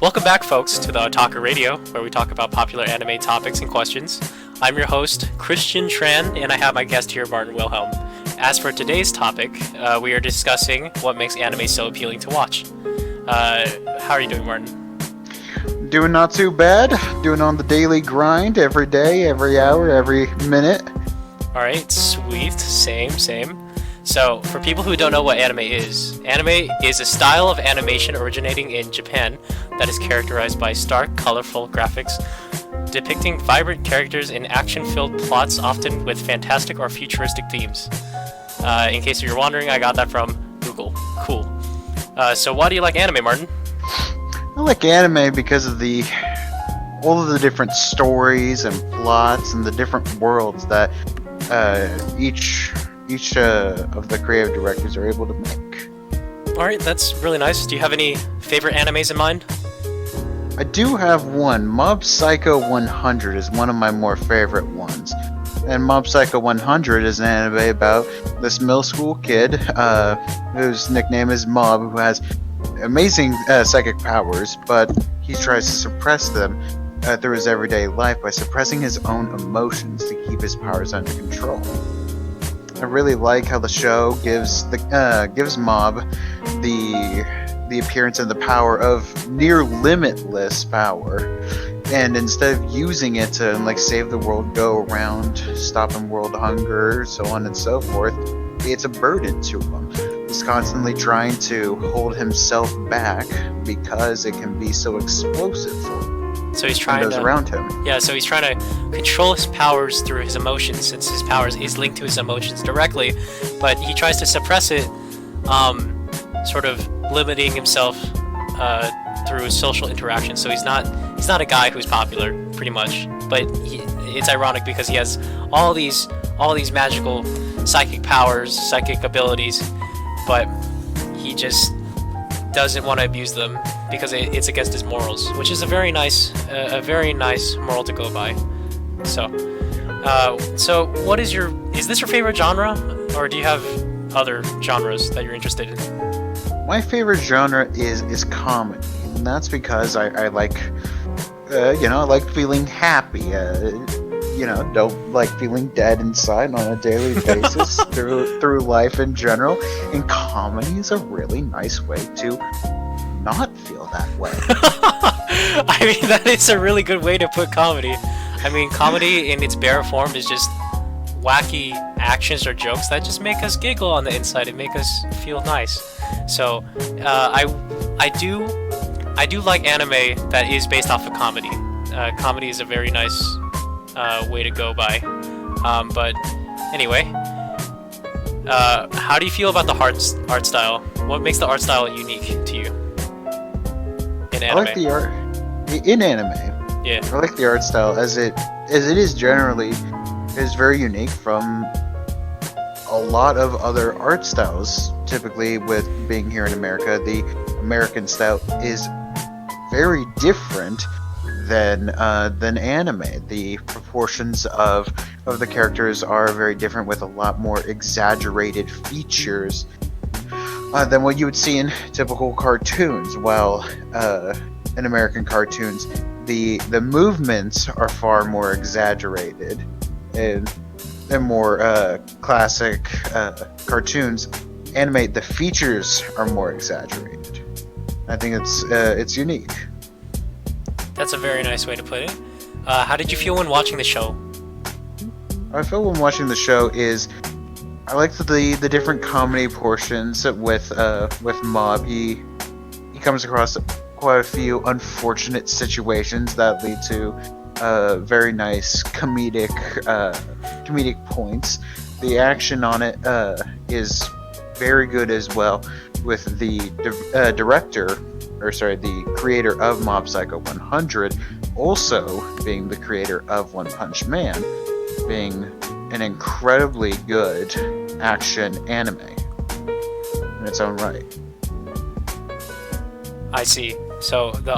Welcome back, folks, to the Otaku Radio, where we talk about popular anime topics and questions. I'm your host, Christian Tran, and I have my guest here, Martin Wilhelm. As for today's topic, we are discussing what makes anime so appealing to watch. How are you doing, Martin? Doing not too bad. Doing on the daily grind every day, every hour, every minute. Alright, sweet. Same. So, for people who don't know what anime is a style of animation originating in Japan that is characterized by stark, colorful graphics, depicting vibrant characters in action-filled plots, often with fantastic or futuristic themes. In case you're wondering, I got that from Google. Cool. So why do you like anime, Martin? I like anime because of all of the different stories and plots and the different worlds that each of the creative directors are able to make. Alright, that's really nice. Do you have any favorite animes in mind? I do have one. Mob Psycho 100 is one of my more favorite ones. And Mob Psycho 100 is an anime about this middle school kid whose nickname is Mob, who has amazing psychic powers, but he tries to suppress them through his everyday life by suppressing his own emotions to keep his powers under control. I really like how the show gives Mob the appearance and the power of near limitless power, and instead of using it to save the world, go around stopping world hunger, so on and so forth, it's a burden to him. He's constantly trying to hold himself back because it can be so explosive for him. So he's trying those around him. Yeah, so he's trying to control his powers through his emotions, since his powers is linked to his emotions directly, but he tries to suppress it, sort of limiting himself through social interaction. So he's not a guy who's popular, pretty much. But it's ironic because he has all these magical psychic powers, psychic abilities, but he just doesn't want to abuse them because it's against his morals, which is a very nice moral to go by. So what is this your favorite genre, or do you have other genres that you're interested in? My favorite genre is comedy, and that's because I like, I like feeling happy. Don't like feeling dead inside on a daily basis through life in general. And comedy is a really nice way to not feel that way. I mean, that is a really good way to put comedy. I mean, comedy in its bare form is just wacky actions or jokes that just make us giggle on the inside and make us feel nice. So, I do like anime that is based off of comedy. Comedy is a very nice way to go by. But anyway, how do you feel about the art style? What makes the art style unique to you in anime? I like the art in anime. Yeah. I like the art style as it is generally is very unique from a lot of other art styles. Typically, with being here in America, the American style is very different than anime. The proportions of the characters are very different, with a lot more exaggerated features than what you would see in typical cartoons. While in American cartoons, the movements are far more exaggerated, and more classic cartoons animate, the features are more exaggerated. I think it's unique. That's a very nice way to put it. How did you feel when watching the show? How I feel when watching the show is I liked the different comedy portions with Mob. He comes across quite a few unfortunate situations that lead to very nice comedic points. The action on it is very good as well, with the the creator of Mob Psycho 100 also being the creator of One Punch Man, being an incredibly good action anime in its own right. I see. So the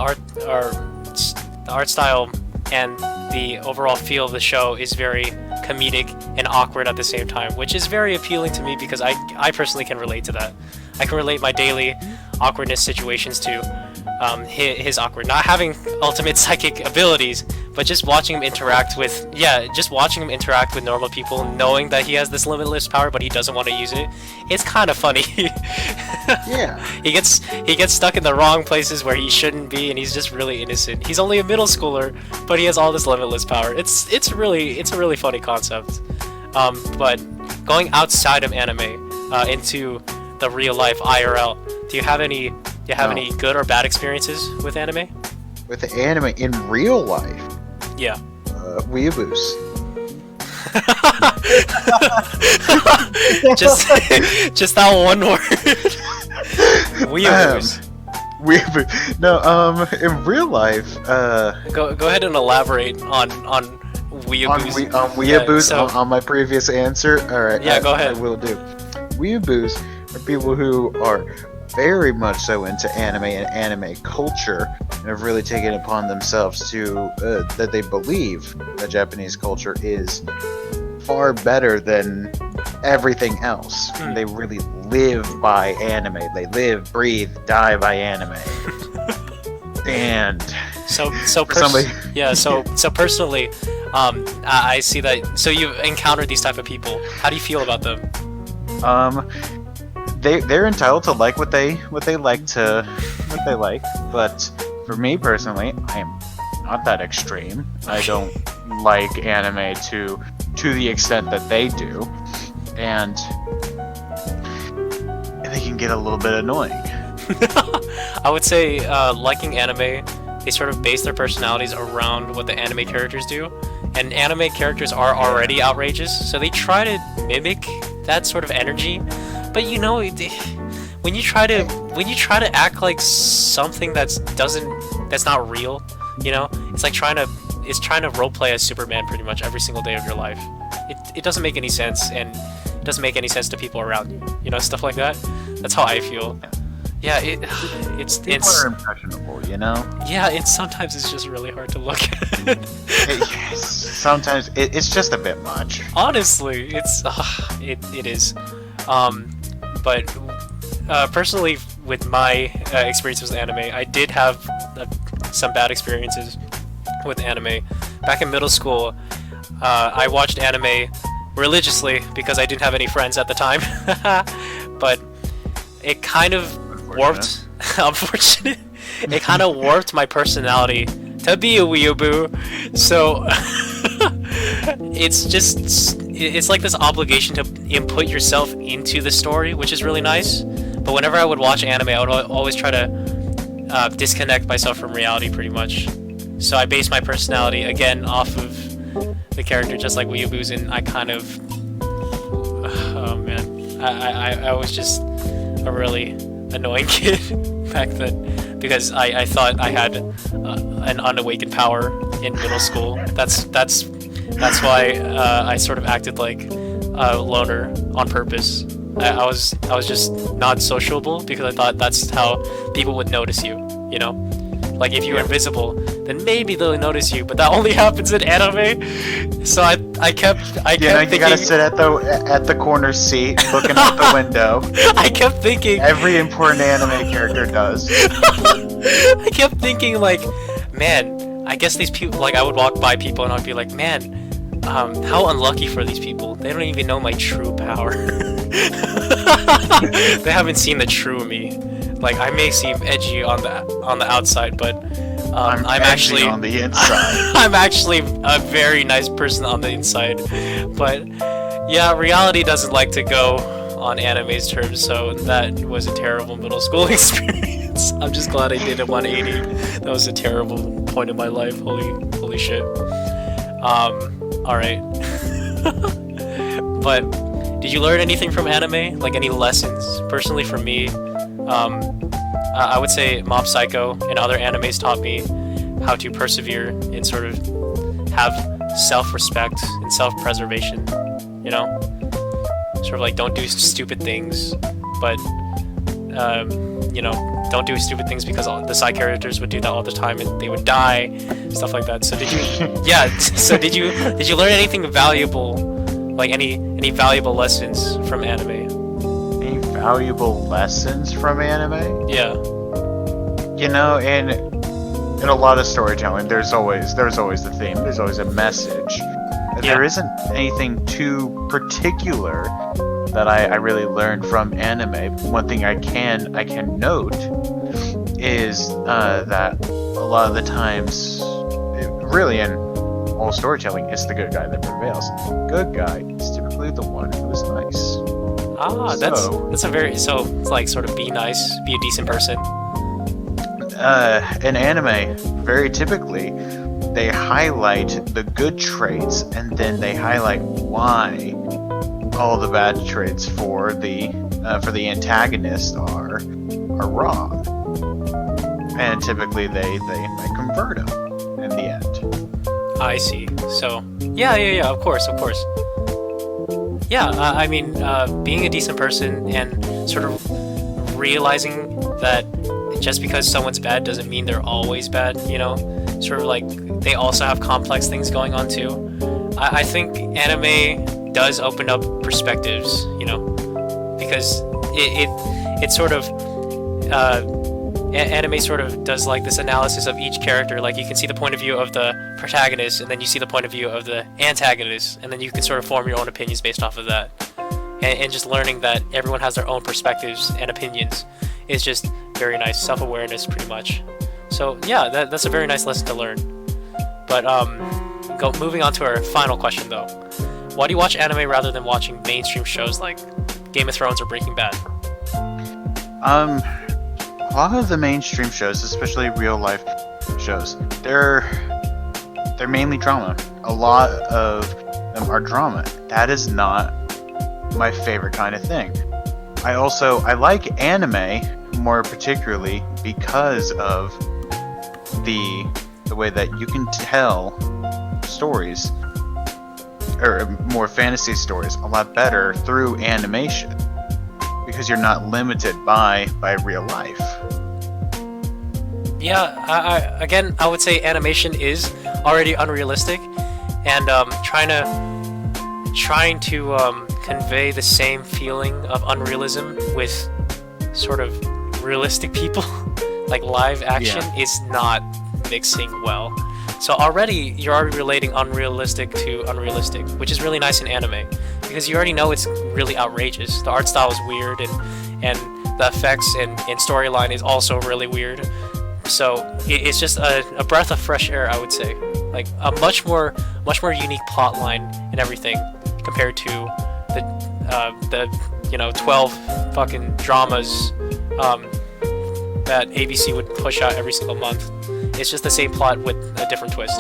art style and the overall feel of the show is very comedic and awkward at the same time, which is very appealing to me because I personally can relate to that. I can relate my daily awkwardness situations to his awkward, not having ultimate psychic abilities, but just watching him interact with normal people, knowing that he has this limitless power, but he doesn't want to use it. It's kind of funny. Yeah. He gets stuck in the wrong places where he shouldn't be, and he's just really innocent. He's only a middle schooler, but he has all this limitless power. It's a really funny concept. But going outside of anime into the real life IRL, do you have any good or bad experiences with anime? With the anime in real life, Yeah. weeaboos. just that one word. Weeaboos. Weeaboo. No, in real life, Go ahead and elaborate on weeaboos. on weeaboos, so- on my previous answer. All right. Yeah, go ahead. I will do. Weeaboos are people who are very much so into anime and anime culture, and have really taken it upon themselves to that they believe that Japanese culture is far better than everything else. They really live by anime. They live, breathe, die by anime. And So somebody- so personally, I see that. So you encountered these type of people. How do you feel about them? they're entitled to like what they like, but for me personally, I am not that extreme. I don't like anime to the extent that they do, and they can get a little bit annoying. I would say liking anime, they sort of base their personalities around what the anime characters do, and anime characters are already outrageous, so they try to mimic that sort of energy. But you know, when you try to act like something that's not real, you know, it's trying to roleplay as Superman pretty much every single day of your life. It doesn't make any sense, and it doesn't make any sense to people around you. You know, stuff like that. That's how I feel. Yeah, it's People are impressionable, you know. yeah, sometimes it's just really hard to look at. Sometimes it's just a bit much. Honestly, it is. But personally, with my experiences with anime, I did have some bad experiences with anime. Back in middle school, I watched anime religiously because I didn't have any friends at the time. But it kind of warped. Unfortunate. It kind of warped my personality to be a weeaboo. So it's like this obligation to input yourself into the story, which is really nice. But whenever I would watch anime, I would always try to disconnect myself from reality, pretty much. So I base my personality again off of the character, just like weeaboos, and I kind of, oh man, I was just a really annoying kid back then, because I thought I had an unawakened power in middle school. That's why I sort of acted like a loner on purpose. I was just not sociable because I thought that's how people would notice you. You know, like if you're invisible, then maybe they'll notice you. But that only happens in anime. So I kept You thinking, gotta sit at the corner seat, looking out the window. I kept thinking Every important anime character does. I kept thinking, like, man, I guess these people, like, I would walk by people and I'd be like, man, how unlucky for these people. They don't even know my true power. They haven't seen the true me. Like, I may seem edgy on the outside, but I'm actually on the inside. I'm actually a very nice person on the inside. But yeah, reality doesn't like to go on anime's terms, so that was a terrible middle school experience. I'm just glad I did a 180. That was a terrible point in my life. Holy shit. Alright. But did you learn anything from anime? Like any lessons? Personally for me, I would say Mob Psycho and other animes taught me how to persevere and sort of have self-respect and self-preservation, you know? Sort of like, don't do stupid things, but, you know, don't do stupid things because the side characters would do that all the time and they would die, stuff like that. So did you, yeah, so did you learn anything valuable, like any valuable lessons from anime? Any valuable lessons from anime. Yeah. You know, and in a lot of storytelling, there's always the theme. There's always a message. And Yeah. there isn't anything too particular that I really learned from anime. One thing I can note is that a lot of the times, really in all storytelling, it's the good guy that prevails. The good guy is typically the one who is nice. Ah, that's a very so it's like sort of be nice, be a decent person. In anime, very typically, they highlight the good traits and then they highlight why all the bad traits for the antagonist are wrong. And typically they convert him in the end. I see. So yeah. Of course. Yeah, I mean, being a decent person and sort of realizing that just because someone's bad doesn't mean they're always bad, you know? Sort of like, they also have complex things going on too. I think anime does open up perspectives, you know? Because it sort of, anime sort of does like this analysis of each character. Like, you can see the point of view of the protagonist, and then you see the point of view of the antagonist, and then you can sort of form your own opinions based off of that. And just learning that everyone has their own perspectives and opinions is just very nice. Self-awareness, pretty much. So yeah, that's a very nice lesson to learn. But moving on to our final question though. Why do you watch anime rather than watching mainstream shows like Game of Thrones or Breaking Bad? A lot of the mainstream shows, especially real life shows, they're mainly drama. A lot of them are drama. That is not my favorite kind of thing. I like anime more particularly because of the way that you can tell stories, or more fantasy stories, a lot better through animation because you're not limited by real life. Yeah, I would say animation is already unrealistic, and trying to convey the same feeling of unrealism with sort of realistic people, like live action, is not mixing well. So you're already relating unrealistic to unrealistic, which is really nice in anime, because you already know it's really outrageous. The art style is weird, and the effects and storyline is also really weird. So it's just a breath of fresh air, I would say. Like a much more unique plot line and everything compared to the 12 fucking dramas that ABC would push out every single month. It's just the same plot with a different twist,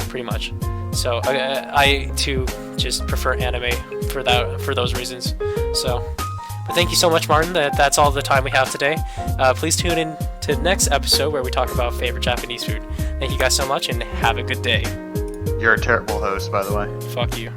pretty much. So I too just prefer anime for those reasons. So, but thank you so much, Martin. That's all the time we have today. Please tune in to the next episode where we talk about favorite Japanese food. Thank you guys so much, and have a good day. You're a terrible host, by the way. Fuck you.